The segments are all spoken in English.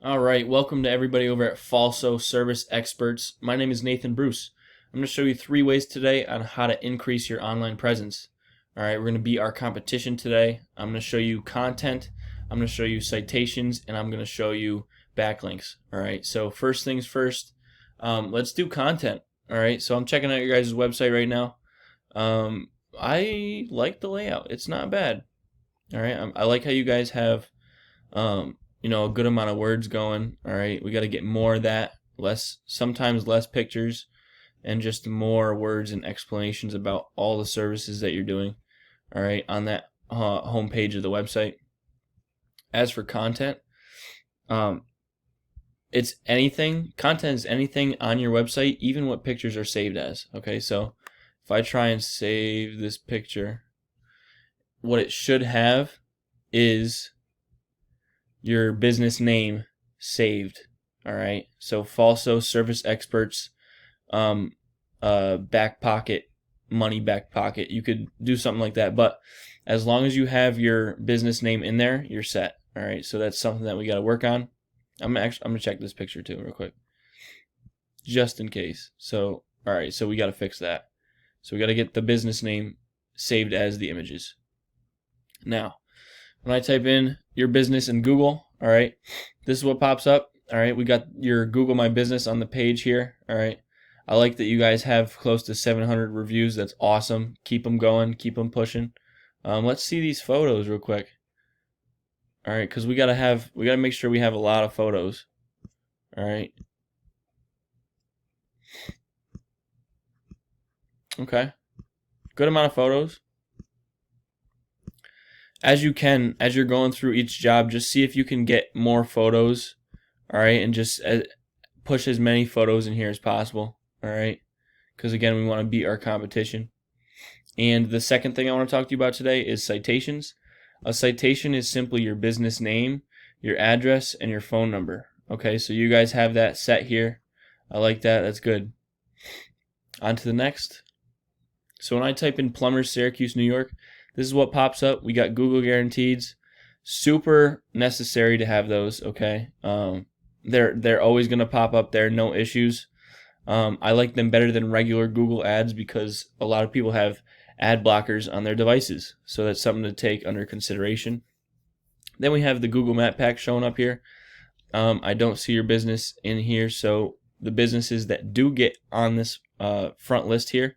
All right, welcome to everybody over at Falso Service Experts. My name is Nathan Bruce. I'm going to show you 3 ways today on how to increase your online presence. All right, we're going to beat our competition today. I'm going to show you content, I'm going to show you citations, and I'm going to show you backlinks. All right, so first things first, let's do content. All right, so I'm checking out your guys' website right now. I like the layout. It's not bad. All right, I like how you guys have a good amount of words going. All right, we got to get more of that, sometimes less pictures, and just more words and explanations about all the services that you're doing. All right, on that home page of the website. As for content, it's anything. Content is anything on your website, even what pictures are saved as. Okay, so if I try and save this picture, what it should have is your business name saved. All right, so Falso Service Experts, back pocket, money back pocket. You could do something like that, but as long as you have your business name in there, you're set. All right, so that's something that we got to work on. I'm gonna check this picture too real quick, just in case. So all right, so we got to fix that. So we got to get the business name saved as the images. Now, when I type in your business in Google, all right, this is what pops up. All right, we got your Google My Business on the page here. All right, I like that you guys have close to 700 reviews. That's awesome. Keep them going. Keep them pushing. Let's see these photos real quick. All right, because we gotta make sure we have a lot of photos. All right. Okay. Good amount of photos. As you're going through each job, just see if you can get more photos. All right, and just push as many photos in here as possible. All right, because again, we want to beat our competition. And the second thing I want to talk to you about today is citations. A citation is simply your business name, your address, and your phone number. Okay, so you guys have that set here. I like that. That's good. On to the next. So when I type in plumbers, Syracuse, New York, this is what pops up. We got Google guarantees. Super necessary to have those. Okay, they're always gonna pop up there. No issues. I like them better than regular Google ads because a lot of people have ad blockers on their devices. So that's something to take under consideration. Then we have the Google Map Pack showing up here. I don't see your business in here, so the businesses that do get on this front list here,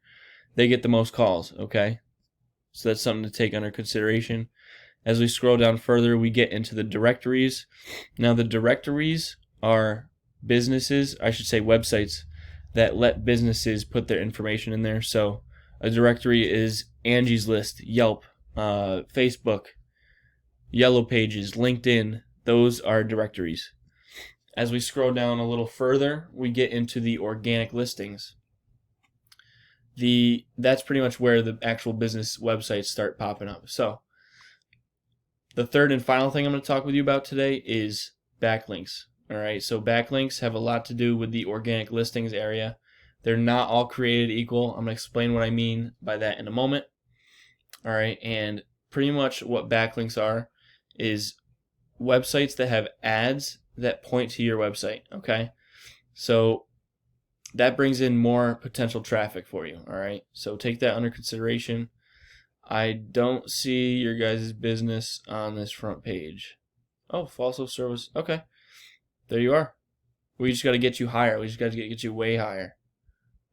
they get the most calls. Okay. So that's something to take under consideration. As we scroll down further, we get into the directories. Now the directories are businesses, I should say websites, that let businesses put their information in there. So a directory is Angie's List, Yelp, Facebook, Yellow Pages, LinkedIn. Those are directories. As we scroll down a little further, we get into the organic listings. That's pretty much where the actual business websites start popping up. So the third and final thing I'm going to talk with you about today is backlinks. All right, so backlinks have a lot to do with the organic listings area. They're not all created equal. I'm going to explain what I mean by that in a moment. All right, and pretty much what backlinks are is websites that have ads that point to your website. Okay, so that brings in more potential traffic for you. All right, so take that under consideration. I don't see your guys' business on this front page. Oh, Falso Service. Okay, there you are. We just got to get you higher. We just got to get you way higher.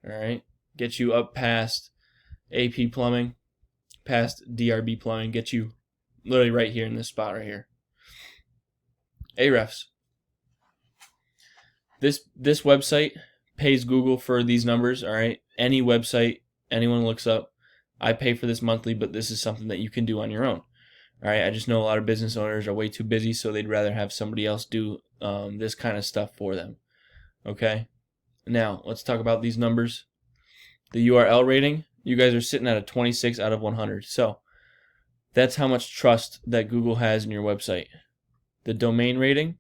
All right, get you up past AP Plumbing, past DRB Plumbing. Get you literally right here in this spot right here. Ahrefs. This website pays Google for these numbers. All right, any website anyone looks up, I pay for this monthly, but this is something that you can do on your own. All right, I just know a lot of business owners are way too busy, so they'd rather have somebody else do this kind of stuff for them. Okay, now let's talk about these numbers. The URL rating, you guys are sitting at a 26 out of 100. So that's how much trust that Google has in your website. The domain rating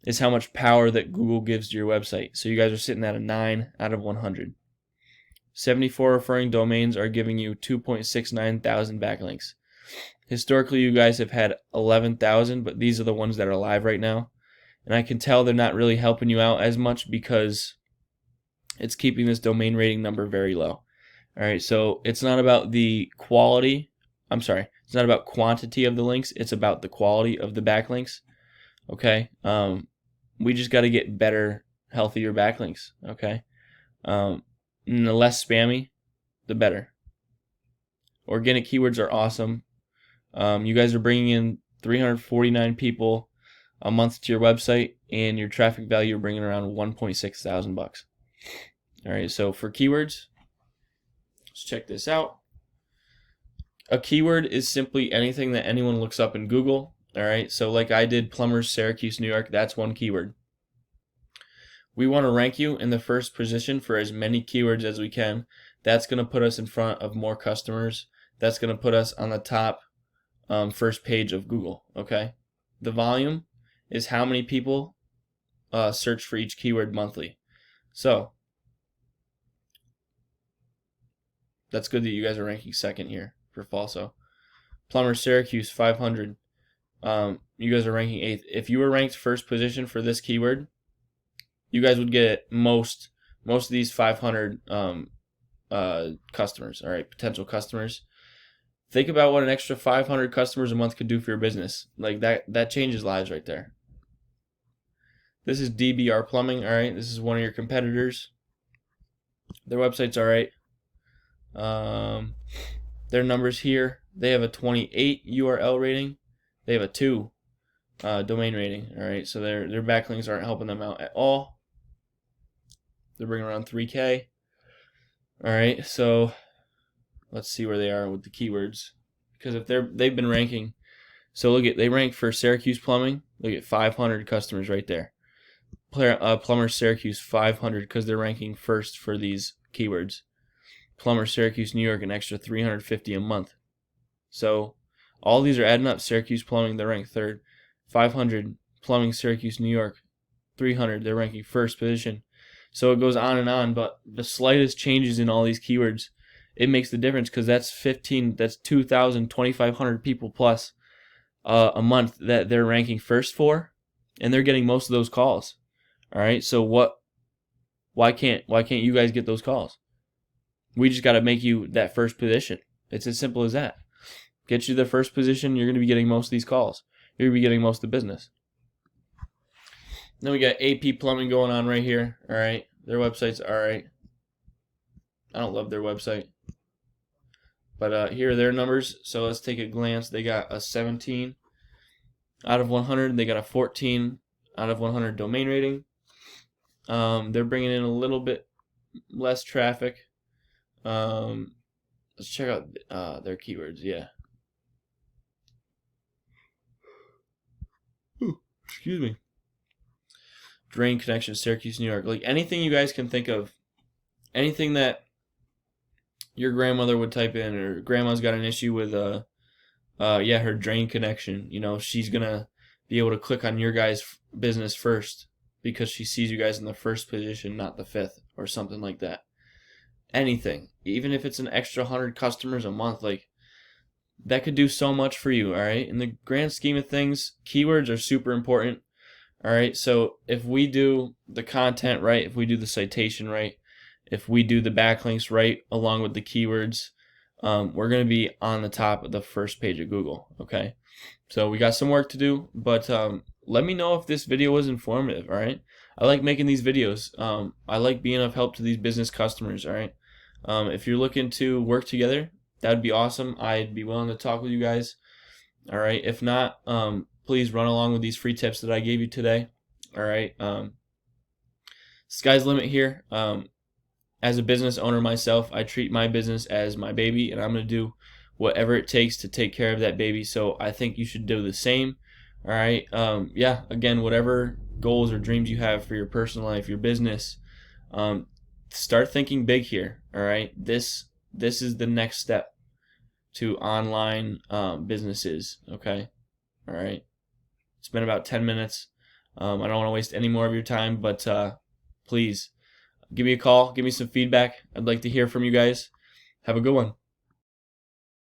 is how much power that Google gives to your website. So you guys are sitting at a 9 out of 100. 74 referring domains are giving you 2.69 thousand backlinks. Historically, you guys have had 11,000, but these are the ones that are live right now. and I can tell they're not really helping you out as much because it's keeping this domain rating number very low. All right, so it's not about the quality. I'm sorry, it's not about quantity of the links. It's about the quality of the backlinks. Okay, we just got to get better, healthier backlinks. Okay, and the less spammy, the better. Organic keywords are awesome. You guys are bringing in 349 people a month to your website, and your traffic value you're bringing around 1.6 thousand bucks. All right, so for keywords, let's check this out. A keyword is simply anything that anyone looks up in Google. All right, so like I did plumbers, Syracuse, New York, that's one keyword. We want to rank you in the first position for as many keywords as we can. That's going to put us in front of more customers. That's going to put us on the top first page of Google. Okay, the volume is how many people search for each keyword monthly. So that's good that you guys are ranking second here for Falso. Plumber Syracuse 500. You guys are ranking 8th. If you were ranked first position for this keyword, you guys would get most of these 500 customers. All right, potential customers. Think about what an extra 500 customers a month could do for your business. Like that changes lives right there. This is DBR Plumbing. All right, this is one of your competitors. Their website's all right. Their numbers here. They have a 28 URL rating. They have a 2 domain rating. All right, so their backlinks aren't helping them out at all. They're bringing around 3K. All right, so let's see where they are with the keywords, because if they've been ranking. So look at, they rank for Syracuse Plumbing. Look at 500 customers right there. Plumber Syracuse 500 because they're ranking first for these keywords. Plumber Syracuse New York an extra 350 a month. So all these are adding up. Syracuse Plumbing, they're ranked third. 500 Plumbing Syracuse New York 300, they're ranking first position. So it goes on, but the slightest changes in all these keywords, it makes the difference, because that's 2,000, 2,500 people plus a month that they're ranking first for, and they're getting most of those calls. All right, so why can't you guys get those calls? We just got to make you that first position. It's as simple as that. Get you the first position, you're going to be getting most of these calls. You're going to be getting most of the business. Then we got AP Plumbing going on right here. All right, their website's all right. I don't love their website, but here are their numbers. So let's take a glance. They got a 17 out of 100. They got a 14 out of 100 domain rating. They're bringing in a little bit less traffic. Let's check out their keywords. Yeah. Ooh, excuse me. Drain connection, Syracuse, New York. Like anything you guys can think of, anything that your grandmother would type in, or grandma's got an issue with her drain connection. You know, she's gonna be able to click on your guys' business first because she sees you guys in the first position, not the 5th, or something like that. Anything, even if it's an extra 100 customers a month, like that could do so much for you. All right, in the grand scheme of things, keywords are super important. All right, so if we do the content right, if we do the citation right, if we do the backlinks right along with the keywords, we're going to be on the top of the first page of Google. Okay, so we got some work to do, but let me know if this video was informative. All right, I like making these videos. I like being of help to these business customers. All right, if you're looking to work together, that'd be awesome. I'd be willing to talk with you guys. All right, if not, please run along with these free tips that I gave you today. All right, sky's the limit here. As a business owner myself, I treat my business as my baby, and I'm going to do whatever it takes to take care of that baby. So I think you should do the same. All right. Yeah. Again, whatever goals or dreams you have for your personal life, your business, start thinking big here. All right. This is the next step to online businesses. Okay. All right. It's been about 10 minutes. I don't want to waste any more of your time, but please give me a call. Give me some feedback. I'd like to hear from you guys. Have a good one.